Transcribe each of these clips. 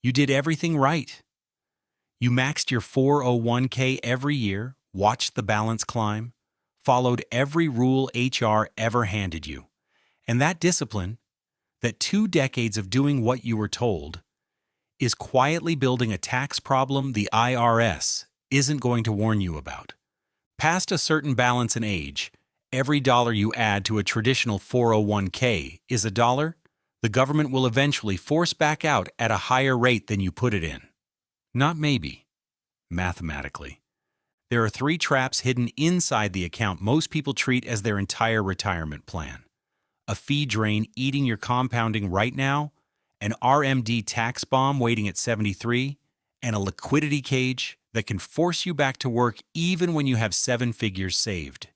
You did everything right. You maxed your 401k every year, watched the balance climb, followed every rule HR ever handed you. And that discipline, that 2 decades of doing what you were told, is quietly building a tax problem the IRS isn't going to warn you about. Past a certain balance in age, every dollar you add to a traditional 401k is a dollar the government will eventually force back out at a higher rate than you put it in. Not maybe. Mathematically. There are 3 traps hidden inside the account most people treat as their entire retirement plan. A fee drain eating your compounding right now, an RMD tax bomb waiting at 73, and a liquidity cage that can force you back to work even when you have 7 figures saved.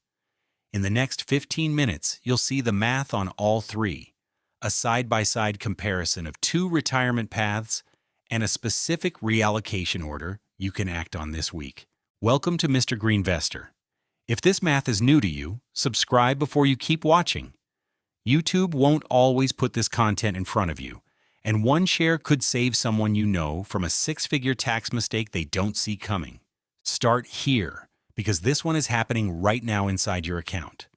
In the next 15 minutes, you'll see the math on all 3, a side-by-side comparison of 2 retirement paths, and a specific reallocation order you can act on this week. Welcome to Mr.Greenvestor. If this math is new to you, subscribe before you keep watching. YouTube won't always put this content in front of you, and one share could save someone you know from a 6-figure tax mistake they don't see coming. Start here, because this one is happening right now inside your account.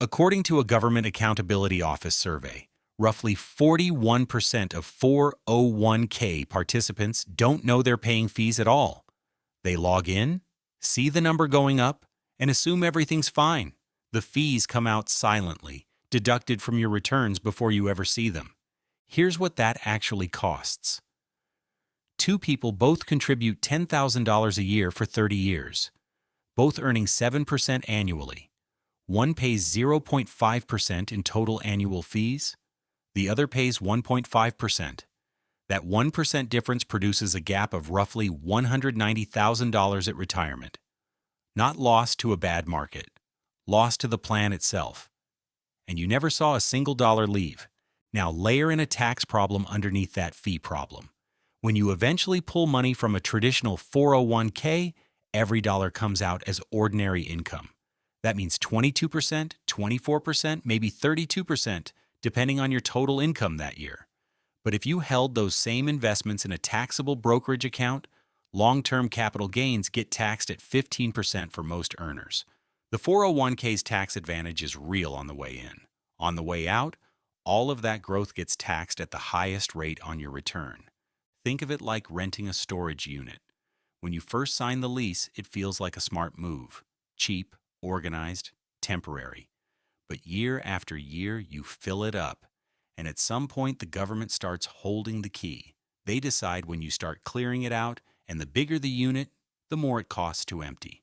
According to a Government Accountability Office survey, roughly 41% of 401k participants don't know they're paying fees at all. They log in, see the number going up, and assume everything's fine. The fees come out silently, deducted from your returns before you ever see them. Here's what that actually costs. 2 people both contribute $10,000 a year for 30 years, both earning 7% annually. One pays 0.5% in total annual fees. The other pays 1.5%. That 1% difference produces a gap of roughly $190,000 at retirement. Not lost to a bad market, lost to the plan itself. And you never saw a single dollar leave. Now layer in a tax problem underneath that fee problem. When you eventually pull money from a traditional 401k, every dollar comes out as ordinary income. That means 22%, 24%, maybe 32%, depending on your total income that year. But if you held those same investments in a taxable brokerage account, long-term capital gains get taxed at 15% for most earners. The 401k's tax advantage is real on the way in. On the way out, all of that growth gets taxed at the highest rate on your return. Think of it like renting a storage unit. When you first sign the lease, it feels like a smart move. Cheap, organized, temporary. But year after year, you fill it up. And at some point, the government starts holding the key. They decide when you start clearing it out, and the bigger the unit, the more it costs to empty.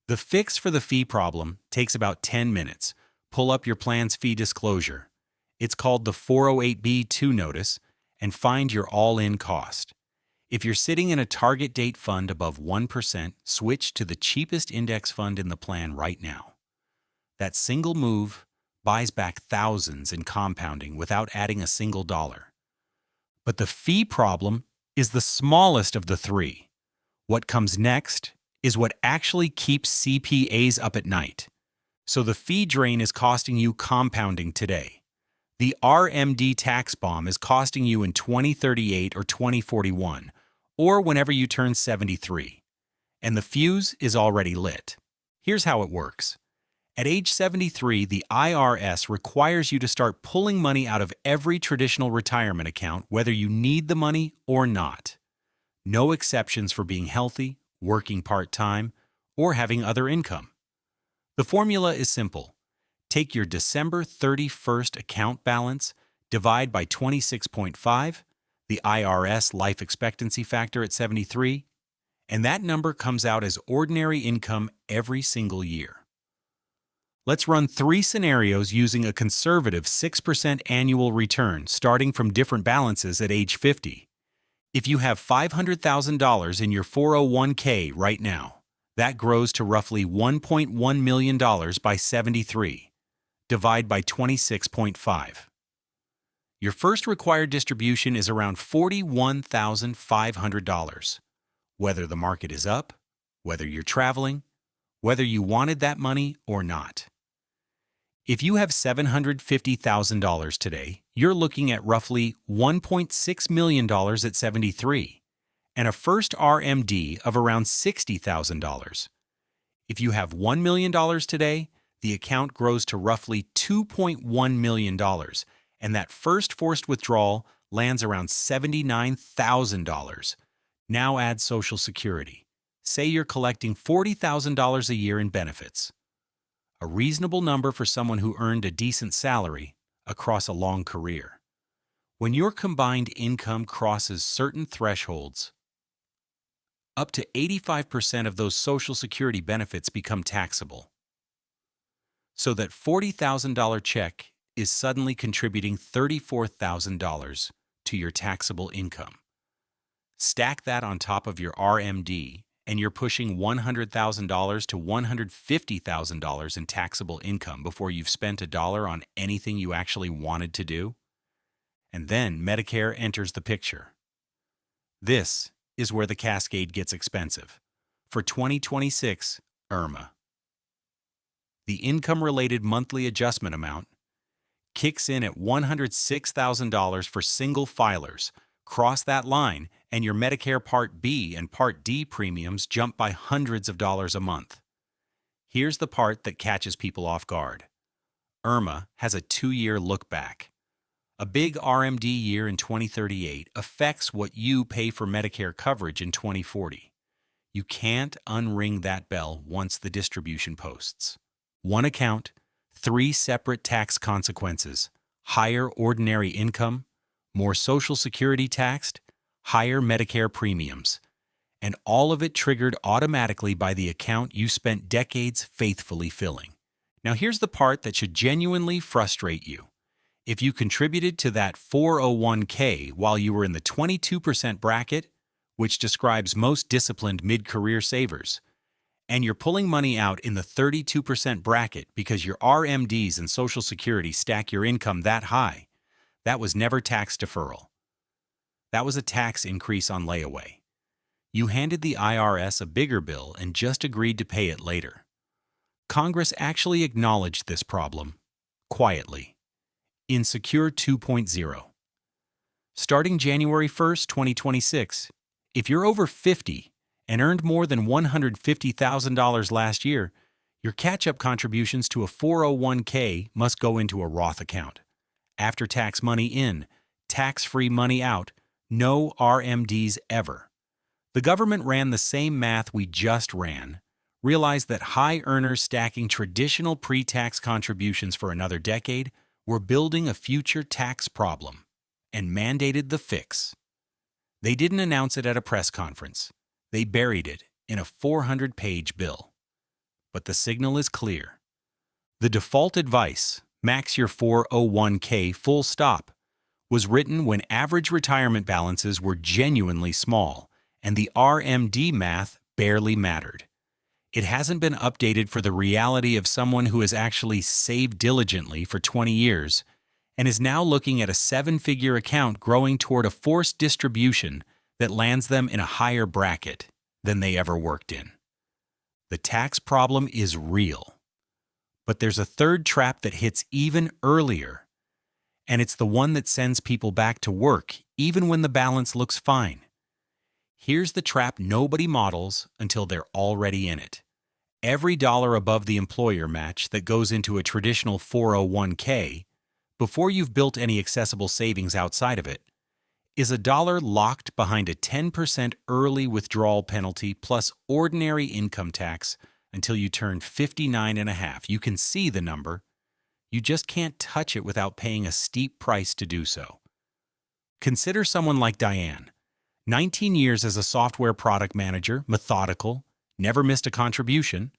The fix for the fee problem takes about 10 minutes. Pull up your plan's fee disclosure. It's called the 408B2 notice, and find your all-in cost. If you're sitting in a target date fund above 1%, switch to the cheapest index fund in the plan right now. That single move buys back thousands in compounding without adding a single dollar. But the fee problem is the smallest of the 3. What comes next is what actually keeps CPAs up at night. So the fee drain is costing you compounding today. The RMD Tax Bomb is costing you in 2038 or 2041, or whenever you turn 73. And the fuse is already lit. Here's how it works. At age 73, the IRS requires you to start pulling money out of every traditional retirement account, whether you need the money or not. No exceptions for being healthy, working part-time, or having other income. The formula is simple. Take your December 31st account balance, divide by 26.5, the IRS life expectancy factor at 73, and that number comes out as ordinary income every single year. Let's run 3 scenarios using a conservative 6% annual return starting from different balances at age 50. If you have $500,000 in your 401k right now, that grows to roughly $1.1 million by 73. Divide by 26.5. Your first required distribution is around $41,500. Whether the market is up, whether you're traveling, whether you wanted that money or not. If you have $750,000 today, you're looking at roughly $1.6 million at 73, and a first RMD of around $60,000. If you have $1 million today, the account grows to roughly $2.1 million, and that first forced withdrawal lands around $79,000. Now add Social Security. Say you're collecting $40,000 a year in benefits. A reasonable number for someone who earned a decent salary across a long career. When your combined income crosses certain thresholds, up to 85% of those Social Security benefits become taxable. So that $40,000 check is suddenly contributing $34,000 to your taxable income. Stack that on top of your RMD, and you're pushing $100,000 to $150,000 in taxable income before you've spent a dollar on anything you actually wanted to do. And then Medicare enters the picture. This is where the cascade gets expensive. For 2026, IRMA. The income-related monthly adjustment amount kicks in at $106,000 for single filers. Cross that line, and your Medicare Part B and Part D premiums jump by hundreds of dollars a month. Here's the part that catches people off guard. IRMA has a 2-year look back. A big RMD year in 2038 affects what you pay for Medicare coverage in 2040. You can't unring that bell once the distribution posts. One account, 3 separate tax consequences: higher ordinary income, more Social Security taxed, higher Medicare premiums, and all of it triggered automatically by the account you spent decades faithfully filling. Now here's the part that should genuinely frustrate you. If you contributed to that 401k while you were in the 22% bracket, which describes most disciplined mid-career savers, and you're pulling money out in the 32% bracket because your RMDs and Social Security stack your income that high, that was never tax deferral. That was a tax increase on layaway. You handed the IRS a bigger bill and just agreed to pay it later. Congress actually acknowledged this problem, quietly, in Secure 2.0. Starting January 1st, 2026, if you're over 50 and earned more than $150,000 last year, your catch-up contributions to a 401k must go into a Roth account. After-tax money in, tax-free money out, no RMDs ever. The government ran the same math we just ran, realized that high earners stacking traditional pre-tax contributions for another decade were building a future tax problem, and mandated the fix. They didn't announce it at a press conference. They buried it in a 400-page bill. But the signal is clear. The default advice, max your 401k full stop, was written when average retirement balances were genuinely small, and the RMD math barely mattered. It hasn't been updated for the reality of someone who has actually saved diligently for 20 years and is now looking at a 7-figure account growing toward a forced distribution that lands them in a higher bracket than they ever worked in. The tax problem is real. But there's a third trap that hits even earlier, and it's the one that sends people back to work even when the balance looks fine. Here's the trap nobody models until they're already in it. Every dollar above the employer match that goes into a traditional 401k, before you've built any accessible savings outside of it, is a dollar locked behind a 10% early withdrawal penalty plus ordinary income tax until you turn 59 and a half. You can see the number. You just can't touch it without paying a steep price to do so. Consider someone like Diane. 19 years as a software product manager, methodical, never missed a contribution.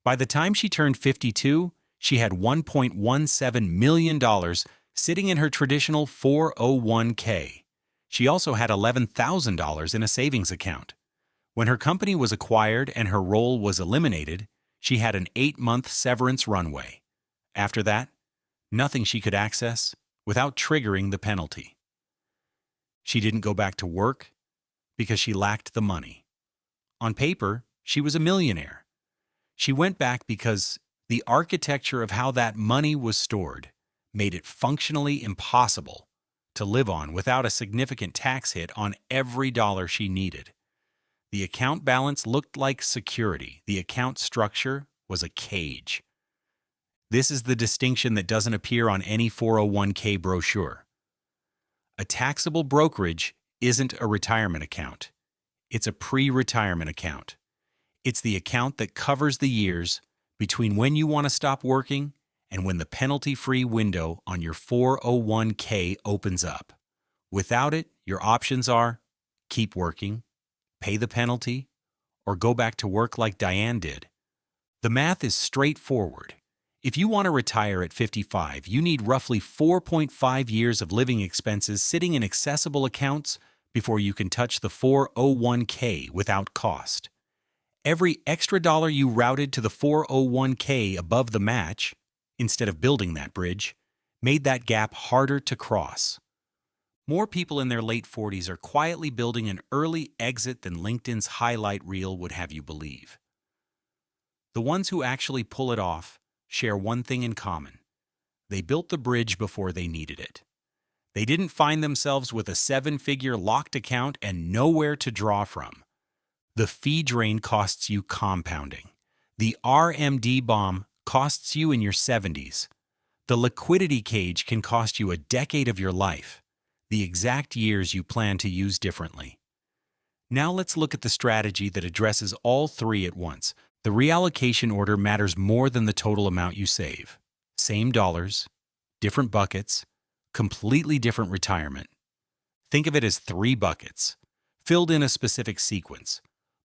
By the time she turned 52, she had $1.17 million sitting in her traditional 401k. She also had $11,000 in a savings account. When her company was acquired and her role was eliminated, she had an 8-month severance runway. After that, nothing she could access without triggering the penalty. She didn't go back to work because she lacked the money. On paper, she was a millionaire. She went back because the architecture of how that money was stored made it functionally impossible to live on without a significant tax hit on every dollar she needed. The account balance looked like security. The account structure was a cage. This is the distinction that doesn't appear on any 401k brochure. A taxable brokerage isn't a retirement account. It's a pre-retirement account. It's the account that covers the years between when you want to stop working and when the penalty-free window on your 401k opens up. Without it, your options are keep working, pay the penalty, or go back to work like Diane did. The math is straightforward. If you want to retire at 55, you need roughly 4.5 years of living expenses sitting in accessible accounts before you can touch the 401k without cost. Every extra dollar you routed to the 401k above the match, instead of building that bridge, made that gap harder to cross. More people in their late 40s are quietly building an early exit than LinkedIn's highlight reel would have you believe. The ones who actually pull it off share one thing in common. They built the bridge before they needed it. They didn't find themselves with a 7-figure locked account and nowhere to draw from. The fee drain costs you compounding. The RMD bomb costs you in your 70s. The liquidity cage can cost you a decade of your life, the exact years you plan to use differently. Now let's look at the strategy that addresses all three at once. The reallocation order matters more than the total amount you save. Same dollars, different buckets, completely different retirement. Think of it as 3 buckets, filled in a specific sequence.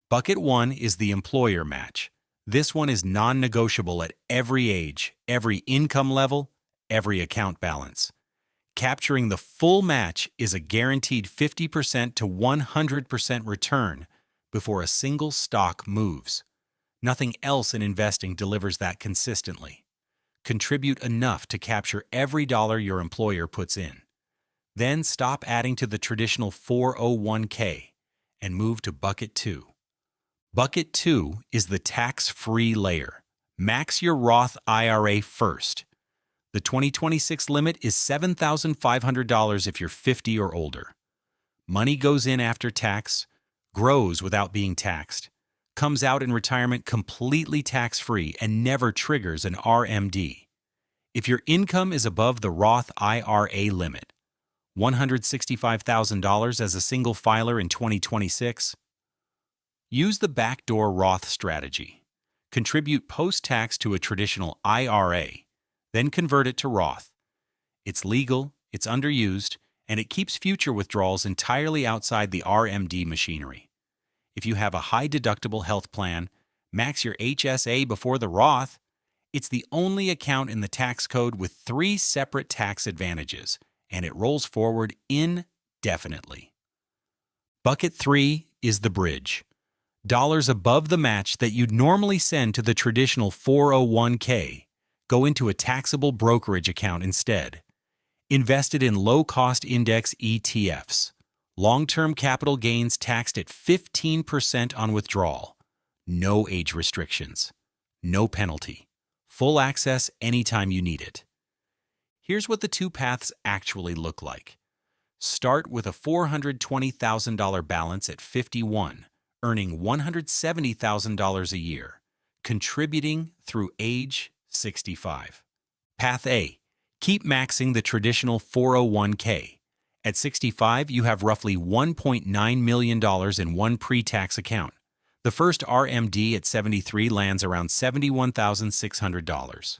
Bucket 1 is the employer match. This one is non-negotiable at every age, every income level, every account balance. Capturing the full match is a guaranteed 50% to 100% return before a single stock moves. Nothing else in investing delivers that consistently. Contribute enough to capture every dollar your employer puts in. Then stop adding to the traditional 401k and move to Bucket 2. Bucket 2 is the tax-free layer. Max your Roth IRA first. The 2026 limit is $7,500 if you're 50 or older. Money goes in after tax, grows without being taxed, comes out in retirement completely tax-free, and never triggers an RMD. If your income is above the Roth IRA limit, $165,000 as a single filer in 2026, use the backdoor Roth strategy. Contribute post-tax to a traditional IRA, then convert it to Roth. It's legal, it's underused, and it keeps future withdrawals entirely outside the RMD machinery. If you have a high-deductible health plan, max your HSA before the Roth. It's the only account in the tax code with 3 separate tax advantages, and it rolls forward indefinitely. Bucket 3 is the bridge. Dollars above the match that you'd normally send to the traditional 401k go into a taxable brokerage account instead. Invested in low-cost index ETFs. Long-term capital gains taxed at 15% on withdrawal. No age restrictions. No penalty. Full access anytime you need it. Here's what the 2 paths actually look like. Start with a $420,000 balance at 51, earning $170,000 a year, contributing through age 65. Path A. Keep maxing the traditional 401k. At 65, you have roughly $1.9 million in one pre-tax account. The first RMD at 73 lands around $71,600.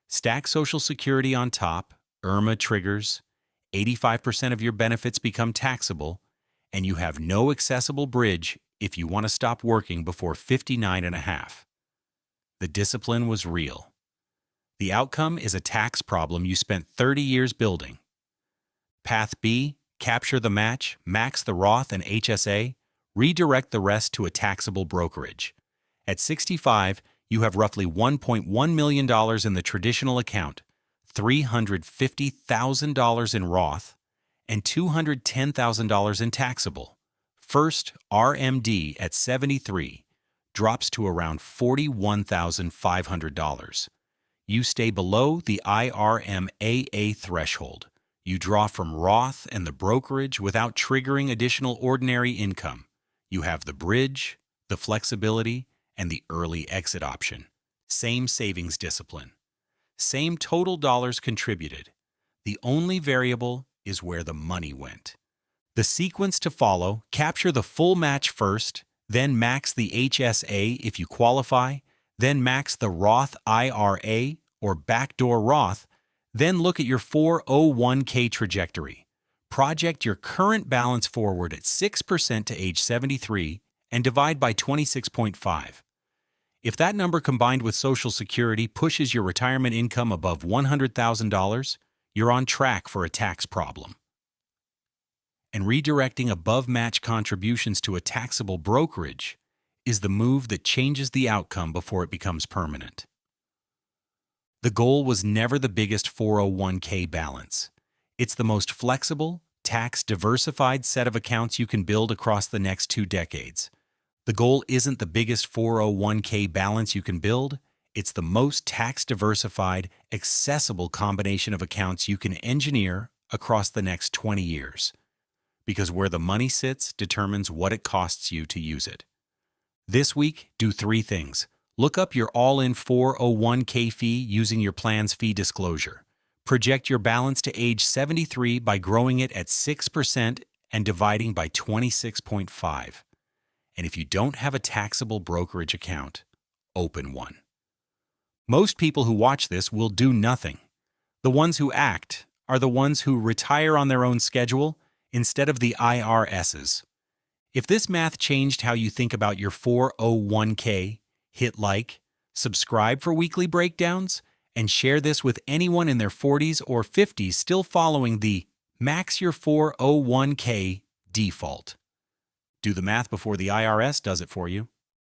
Stack Social Security on top, IRMA triggers, 85% of your benefits become taxable, and you have no accessible bridge if you want to stop working before 59 and a half. The discipline was real. The outcome is a tax problem you spent 30 years building. Path B, capture the match, max the Roth and HSA, redirect the rest to a taxable brokerage. At 65, you have roughly $1.1 million in the traditional account, $350,000 in Roth, and $210,000 in taxable. First RMD at 73 drops to around $41,500. You stay below the IRMAA threshold. You draw from Roth and the brokerage without triggering additional ordinary income. You have the bridge, the flexibility, and the early exit option. Same savings discipline. Same total dollars contributed. The only variable is where the money went. The sequence to follow: capture the full match first, then max the HSA if you qualify, then max the Roth IRA or backdoor Roth, then look at your 401k trajectory. Project your current balance forward at 6% to age 73 and divide by 26.5. If that number combined with Social Security pushes your retirement income above $100,000, you're on track for a tax problem. And redirecting above-match contributions to a taxable brokerage is the move that changes the outcome before it becomes permanent. The goal was never the biggest 401k balance. It's the most flexible, tax-diversified set of accounts you can build across the next 2 decades. The goal isn't the biggest 401k balance you can build, it's the most tax-diversified, accessible combination of accounts you can engineer across the next 20 years. Because where the money sits determines what it costs you to use it. This week, do 3 things. Look up your all-in 401k fee using your plan's fee disclosure. Project your balance to age 73 by growing it at 6% and dividing by 26.5. And if you don't have a taxable brokerage account, open one. Most people who watch this will do nothing. The ones who act are the ones who retire on their own schedule instead of the IRS's. If this math changed how you think about your 401k, hit like, subscribe for weekly breakdowns, and share this with anyone in their 40s or 50s still following the max your 401k default. Do the math before the IRS does it for you.